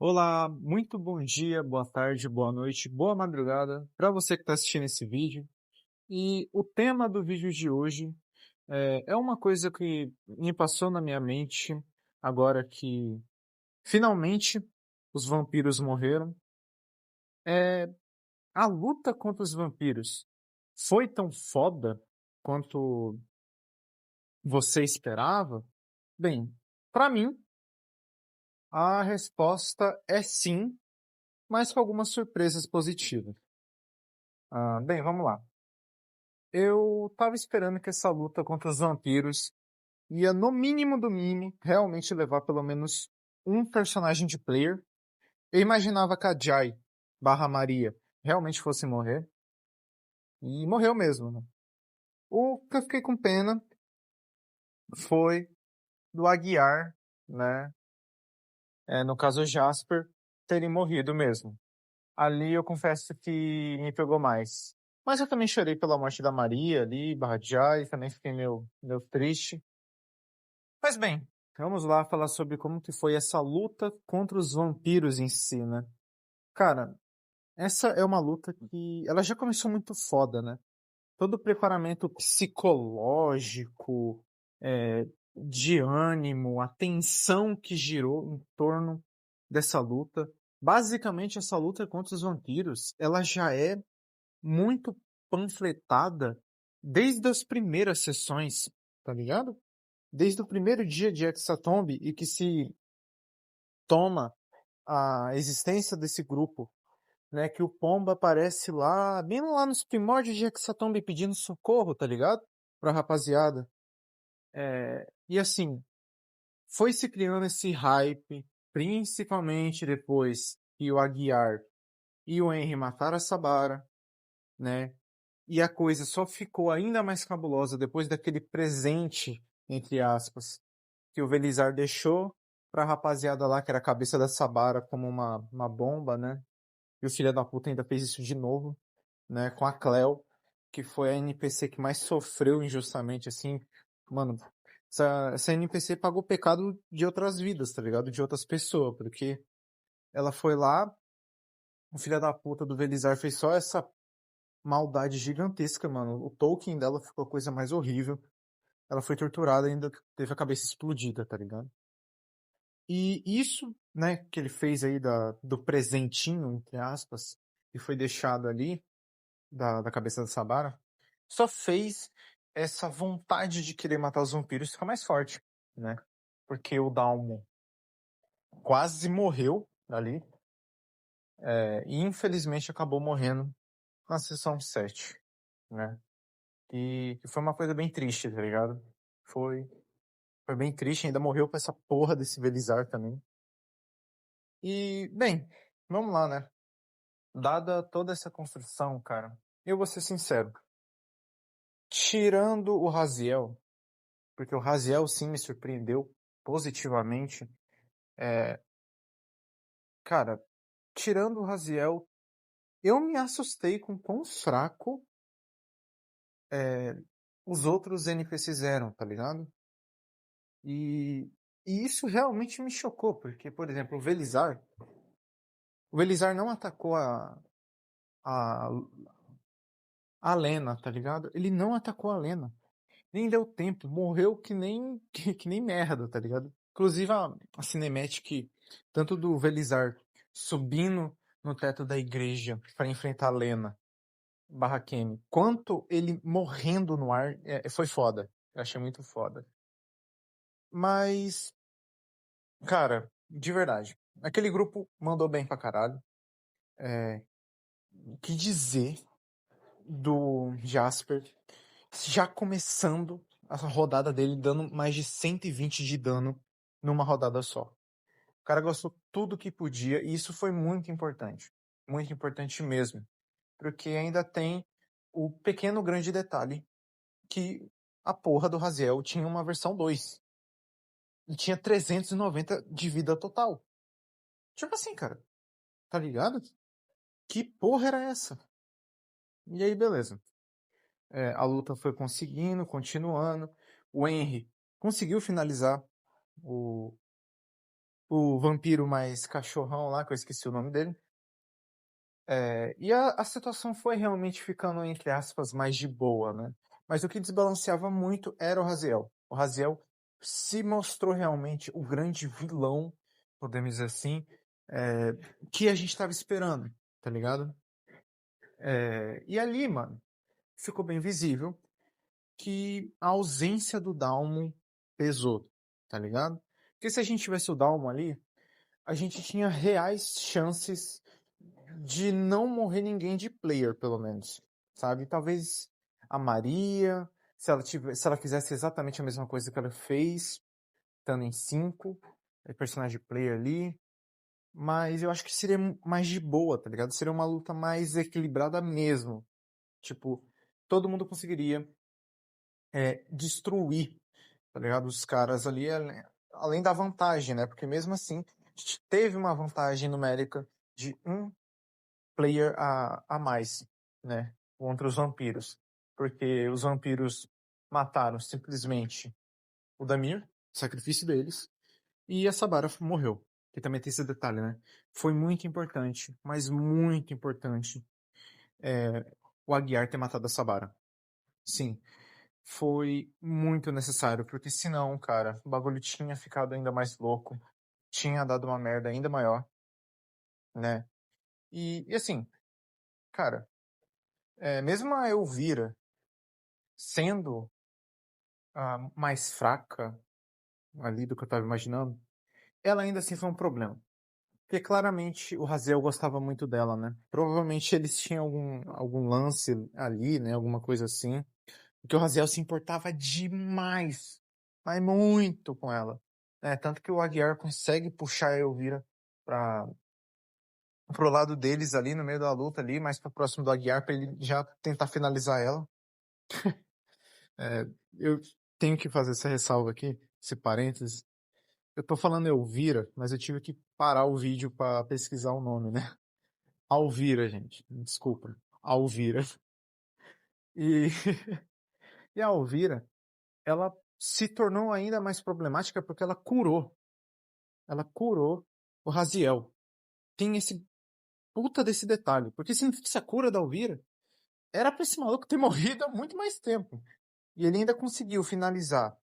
Olá, muito bom dia, boa tarde, boa noite, boa madrugada para você que está assistindo esse vídeo. E o tema do vídeo de hoje é uma coisa que me passou na minha mente agora que finalmente os vampiros morreram. É, a luta contra os vampiros foi tão foda quanto você esperava? Bem, para mim, a resposta é sim, mas com algumas surpresas positivas. Bem, vamos lá. Eu tava esperando que essa luta contra os vampiros ia, no mínimo do mínimo, realmente levar pelo menos um personagem de player. Eu imaginava que a Jai barra Maria realmente fosse morrer. E morreu mesmo, né? O que eu fiquei com pena foi do Aguiar, né? No caso o Jasper, terem morrido mesmo. Ali eu confesso que me pegou mais. Mas eu também chorei pela morte da Maria ali, barra Jai, também fiquei meio triste. Mas bem, vamos lá falar sobre como que foi essa luta contra os vampiros em si, né? Cara, essa é uma luta que ela já começou muito foda, né? Todo o preparamento psicológico, é, de ânimo, a tensão que girou em torno dessa luta. Basicamente, essa luta contra os vampiros, ela já é muito panfletada desde as primeiras sessões, tá ligado? Desde o primeiro dia de Hexatomb e que se toma a existência desse grupo, né? Que o Pomba aparece lá, bem lá nos primórdios de Hexatomb pedindo socorro, tá ligado? Pra rapaziada. E assim, foi se criando esse hype, principalmente depois que o Aguiar e o Henry mataram a Sabara, né? E a coisa só ficou ainda mais cabulosa depois daquele presente, entre aspas, que o Velizar deixou pra rapaziada lá, que era a cabeça da Sabara, como uma bomba, né? E o filho da puta ainda fez isso de novo, né? Com a Cleo, que foi a NPC que mais sofreu injustamente, assim. Mano, essa NPC pagou o pecado de outras vidas, tá ligado? De outras pessoas, porque ela foi lá, o filho da puta do Velizar fez só essa maldade gigantesca, mano. O Tolkien dela ficou a coisa mais horrível. Ela foi torturada e ainda teve a cabeça explodida, tá ligado? E isso, né, que ele fez aí do presentinho, entre aspas, que foi deixado ali, da cabeça da Sabara, só fez essa vontade de querer matar os vampiros ficar mais forte, né? Porque o Dalmo quase morreu ali, e infelizmente acabou morrendo na sessão 7, né? E que foi uma coisa bem triste, tá ligado? Foi, foi bem triste, ainda morreu pra essa porra desse Velizar também. E, bem, vamos lá, né? Dada toda essa construção, cara, eu vou ser sincero. Tirando o Raziel, porque o Raziel sim me surpreendeu positivamente. Cara, tirando o Raziel, eu me assustei com quão fraco os outros NPCs eram, tá ligado? E, e isso realmente me chocou, porque, por exemplo, o Velizar não atacou a, a Lena, tá ligado? Ele não atacou a Lena. Nem deu tempo, morreu que nem, que nem merda, tá ligado? Inclusive a cinemática, tanto do Velizar subindo no teto da igreja para enfrentar a Lena barra Kemi, quanto ele morrendo no ar, foi foda. Eu achei muito foda. Mas, cara, de verdade, aquele grupo mandou bem pra caralho. O que dizer do Jasper já começando a rodada dele dando mais de 120 de dano numa rodada só. O cara gastou tudo que podia e isso foi muito importante. Muito importante mesmo. Porque ainda tem o pequeno grande detalhe que a porra do Raziel tinha uma versão 2. E tinha 390 de vida total. Tipo assim, cara. Tá ligado? Que porra era essa? E aí, beleza. A luta foi conseguindo, continuando. O Henry conseguiu finalizar o, o vampiro mais cachorrão lá, que eu esqueci o nome dele. E a situação foi realmente ficando, entre aspas, mais de boa, né? Mas o que desbalanceava muito era o Raziel. O Raziel se mostrou realmente o grande vilão, podemos dizer assim, é, que a gente estava esperando, tá ligado? E ali, mano, ficou bem visível que a ausência do Dalmo pesou, tá ligado? Porque se a gente tivesse o Dalmo ali, a gente tinha reais chances de não morrer ninguém de player, pelo menos, sabe? Talvez a Maria, se ela fizesse exatamente a mesma coisa que ela fez, estando em 5, personagem player ali, mas eu acho que seria mais de boa, tá ligado? Seria uma luta mais equilibrada mesmo. Tipo, todo mundo conseguiria destruir, tá ligado? Os caras ali, além da vantagem, né? Porque mesmo assim, a gente teve uma vantagem numérica de um player a mais, né? Contra os vampiros. Porque os vampiros mataram simplesmente o Damir, sacrifício deles, e a Sabara morreu. Que também tem esse detalhe, né? Foi muito importante, mas muito importante, o Aguiar ter matado a Sabara. Sim, foi muito necessário, porque senão, cara, o bagulho tinha ficado ainda mais louco, tinha dado uma merda ainda maior, né? E assim, cara, mesmo a Elvira sendo mais fraca ali do que eu estava imaginando, ela ainda assim foi um problema. Porque claramente o Raziel gostava muito dela, né? Provavelmente eles tinham algum lance ali, né? Alguma coisa assim. Porque o Raziel se importava demais, mas muito com ela. Tanto que o Aguiar consegue puxar a Elvira para pro lado deles ali no meio da luta ali, mais para próximo do Aguiar para ele já tentar finalizar ela. Eu tenho que fazer essa ressalva aqui, esse parênteses. Eu tô falando Elvira, mas eu tive que parar o vídeo para pesquisar o nome, né? Alvira, gente. Desculpa. Alvira. E, e a Alvira, ela se tornou ainda mais problemática porque ela curou. Ela curou o Raziel. Tem esse puta desse detalhe. Porque se não fosse a cura da Alvira, era pra esse maluco ter morrido há muito mais tempo. E ele ainda conseguiu finalizar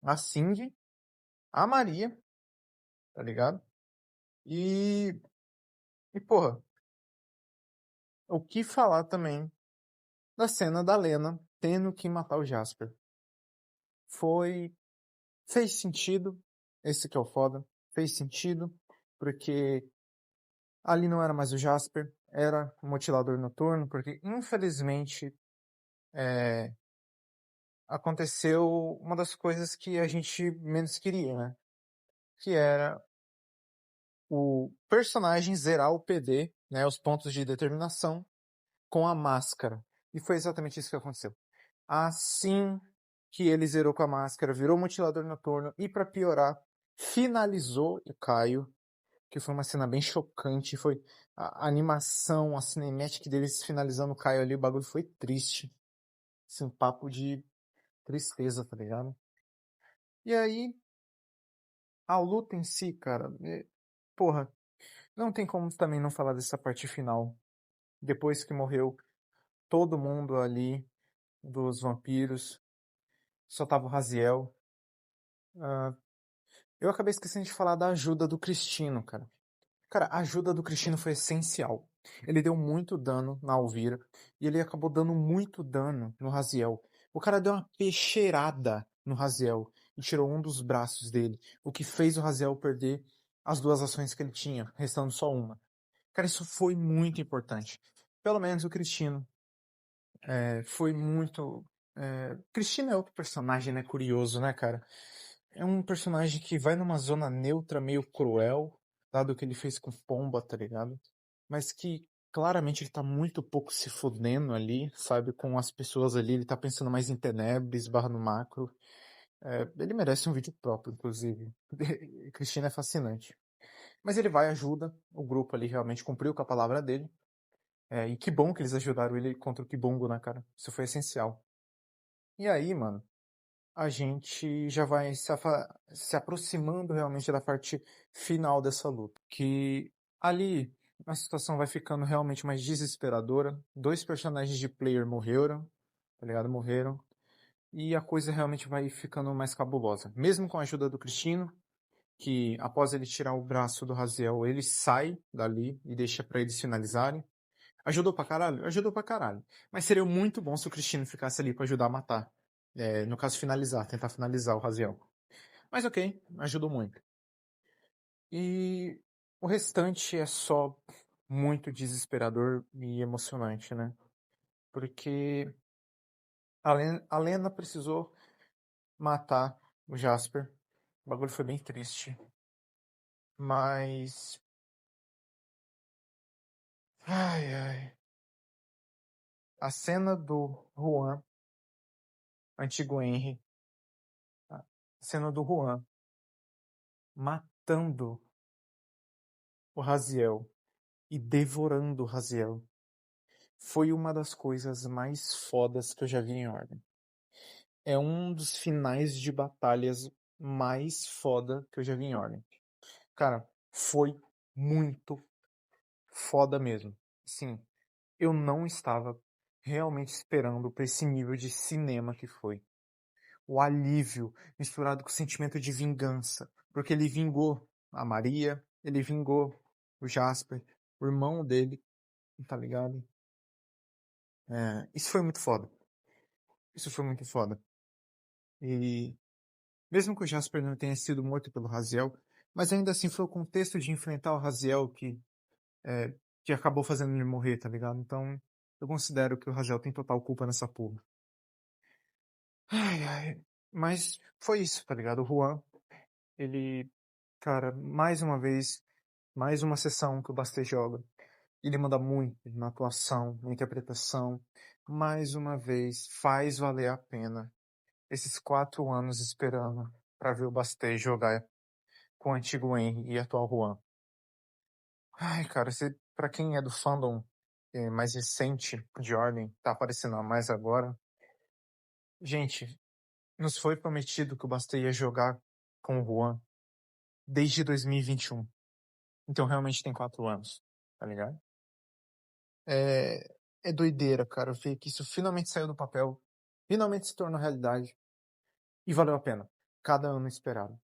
a Cindy, a Maria, tá ligado? E, porra, o que falar também da cena da Lena tendo que matar o Jasper? Foi. Fez sentido, esse que é o foda. Fez sentido, porque ali não era mais o Jasper, era o Mutilador Noturno, porque infelizmente aconteceu uma das coisas que a gente menos queria, né? Que era o personagem zerar o PD, né? Os pontos de determinação, com a máscara. E foi exatamente isso que aconteceu. Assim que ele zerou com a máscara, virou Mutilador Noturno e, pra piorar, finalizou o Caio, que foi uma cena bem chocante. Foi a animação, a cinemática deles finalizando o Caio ali, o bagulho foi triste. Assim, um papo de tristeza, tá ligado? E aí, a luta em si, cara, porra, não tem como também não falar dessa parte final. Depois que morreu todo mundo ali dos vampiros, só tava o Raziel. Eu acabei esquecendo de falar da ajuda do Cristino, cara. Cara, a ajuda do Cristino foi essencial. Ele deu muito dano na Alvira e ele acabou dando muito dano no Raziel. O cara deu uma peixeirada no Raziel e tirou um dos braços dele, o que fez o Raziel perder as duas ações que ele tinha, restando só uma. Cara, isso foi muito importante. Pelo menos o Cristino foi muito. Cristino é outro personagem, né? Curioso, né, cara? É um personagem que vai numa zona neutra meio cruel, dado o que ele fez com Pomba, tá ligado? Mas que claramente ele tá muito pouco se fodendo ali, sabe? Com as pessoas ali, ele tá pensando mais em Tenebres, barra no macro. Ele merece um vídeo próprio, inclusive. Cristina é fascinante. Mas ele vai, ajuda, o grupo ali realmente cumpriu com a palavra dele. E que bom que eles ajudaram ele contra o Kibongo, né, cara? Isso foi essencial. E aí, mano? a gente já vai se aproximando realmente da parte final dessa luta. Que ali a situação vai ficando realmente mais desesperadora. Dois personagens de player morreram, tá ligado? Morreram. E a coisa realmente vai ficando mais cabulosa. Mesmo com a ajuda do Cristino, que após ele tirar o braço do Raziel, ele sai dali e deixa pra eles finalizarem. Ajudou pra caralho? Ajudou pra caralho. Mas seria muito bom se o Cristino ficasse ali pra ajudar a matar. No caso, finalizar, tentar finalizar o Raziel. Mas ok, ajudou muito. E o restante é só muito desesperador e emocionante, né? Porque a Lena precisou matar o Jasper. O bagulho foi bem triste. Mas. Ai, ai. A cena do Juan, antigo Henry. A cena do Juan matando o Raziel e devorando o Raziel. Foi uma das coisas mais fodas que eu já vi em Ordem. É um dos finais de batalhas mais foda que eu já vi em Ordem. Cara, foi muito foda mesmo. Sim, eu não estava realmente esperando pra esse nível de cinema que foi. O alívio misturado com o sentimento de vingança. Porque ele vingou a Maria, ele vingou o Jasper, o irmão dele, tá ligado? Isso foi muito foda. Isso foi muito foda. E mesmo que o Jasper não tenha sido morto pelo Raziel, mas ainda assim foi o contexto de enfrentar o Raziel que acabou fazendo ele morrer, tá ligado? Então, eu considero que o Raziel tem total culpa nessa porra. Ai, ai. Mas foi isso, tá ligado? O Juan, ele, cara, mais uma vez, mais uma sessão que o Bastei joga. Ele manda muito na atuação, na interpretação. Mais uma vez, faz valer a pena esses 4 anos esperando pra ver o Bastei jogar com o antigo Henry e atual Juan. Ai, cara, pra quem é do fandom mais recente de Ordem, tá aparecendo mais agora. Gente, nos foi prometido que o Bastei ia jogar com o Juan desde 2021. Então realmente tem 4 anos, tá ligado? É doideira, cara, ver que isso finalmente saiu do papel, finalmente se tornou realidade e valeu a pena. Cada ano esperado.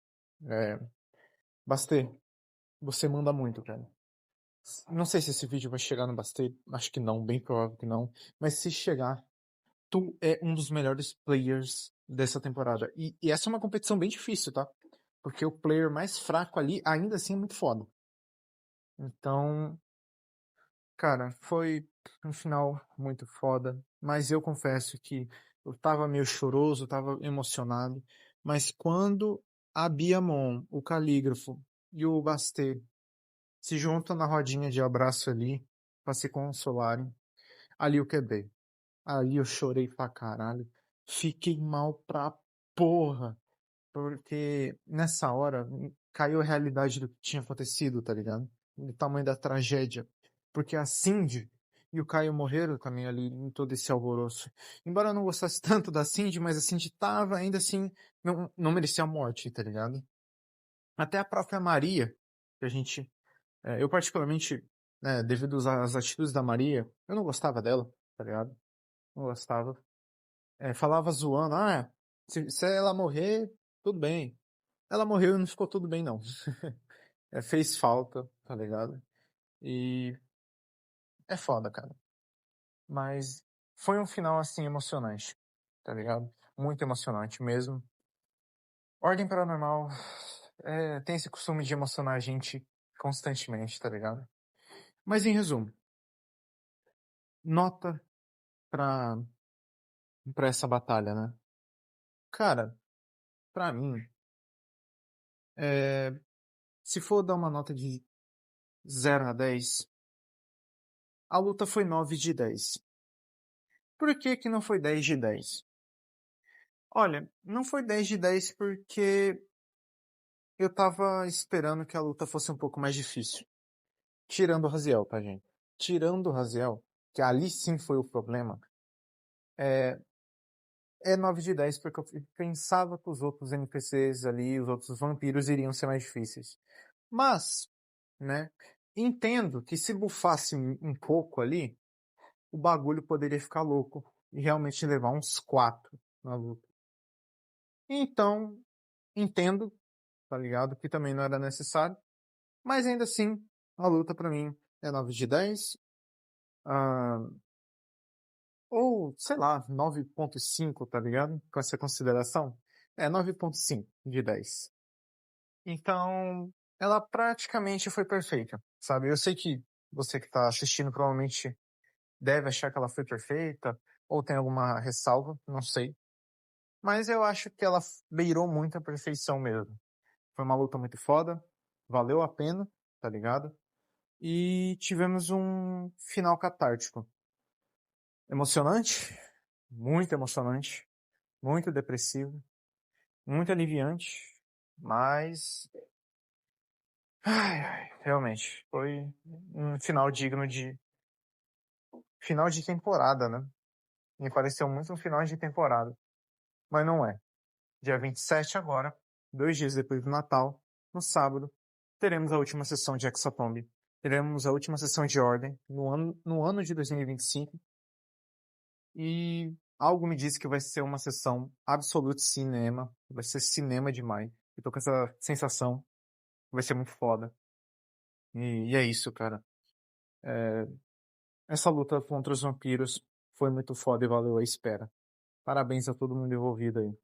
É, Bastei, você manda muito, cara. Não sei se esse vídeo vai chegar no Bastei, acho que não, bem provável que não. Mas se chegar, tu é um dos melhores players dessa temporada. E essa é uma competição bem difícil, tá? Porque o player mais fraco ali ainda assim é muito foda. Então, cara, foi um final muito foda. Mas eu confesso que eu tava meio choroso, tava emocionado. Mas quando a Biamon, o Calígrafo e o Bastê se juntam na rodinha de abraço ali pra se consolarem, ali eu quebrei. Ali eu chorei pra caralho. Fiquei mal pra porra. Porque nessa hora caiu a realidade do que tinha acontecido, tá ligado? O tamanho da tragédia. Porque a Cindy e o Caio morreram também ali em todo esse alvoroço. Embora eu não gostasse tanto da Cindy, mas a Cindy tava, ainda assim, não merecia a morte, tá ligado? Até a própria Maria, que a gente. Eu particularmente, né, devido às atitudes da Maria, eu não gostava dela, tá ligado? Não gostava. Falava zoando, se ela morrer, tudo bem. Ela morreu e não ficou tudo bem, não. Fez falta, tá ligado? E é foda, cara. Mas foi um final, assim, emocionante, tá ligado? Muito emocionante mesmo. Ordem Paranormal tem esse costume de emocionar a gente constantemente, tá ligado? Mas em resumo, nota pra, pra essa batalha, né? Cara, pra mim, é, se for dar uma nota de 0 a 10, a luta foi 9 de 10. Por que que não foi 10 de 10? Olha, não foi 10 de 10 porque eu tava esperando que a luta fosse um pouco mais difícil. Tirando o Raziel, tá, gente? Tirando o Raziel, que ali sim foi o problema, é 9 de 10 porque eu pensava que os outros NPCs ali, os outros vampiros iriam ser mais difíceis. Mas, né, entendo que se bufasse um pouco ali, o bagulho poderia ficar louco e realmente levar uns 4 na luta. Então, entendo, tá ligado? Que também não era necessário. Mas ainda assim, a luta pra mim é 9 de 10. Ah, ou, sei lá, 9,5, tá ligado? Com essa consideração. É 9,5 de 10. Então, ela praticamente foi perfeita, sabe? Eu sei que você que tá assistindo provavelmente deve achar que ela foi perfeita, ou tem alguma ressalva, não sei. Mas eu acho que ela beirou muito a perfeição mesmo. Foi uma luta muito foda, valeu a pena, tá ligado? E tivemos um final catártico. Emocionante, muito emocionante, muito depressivo, muito aliviante, mas ai, realmente foi um final digno de final de temporada, né? Me pareceu muito um final de temporada, mas não é. Dia 27 agora, 2 dias depois do Natal, no sábado, teremos a última sessão de Hexatomb. Teremos a última sessão de Ordem no ano de 2025. E algo me diz que vai ser uma sessão absolute cinema. Vai ser cinema demais. Eu tô com essa sensação. Vai ser muito foda. E é isso, cara. Essa luta contra os vampiros foi muito foda e valeu a espera. Parabéns a todo mundo envolvido aí.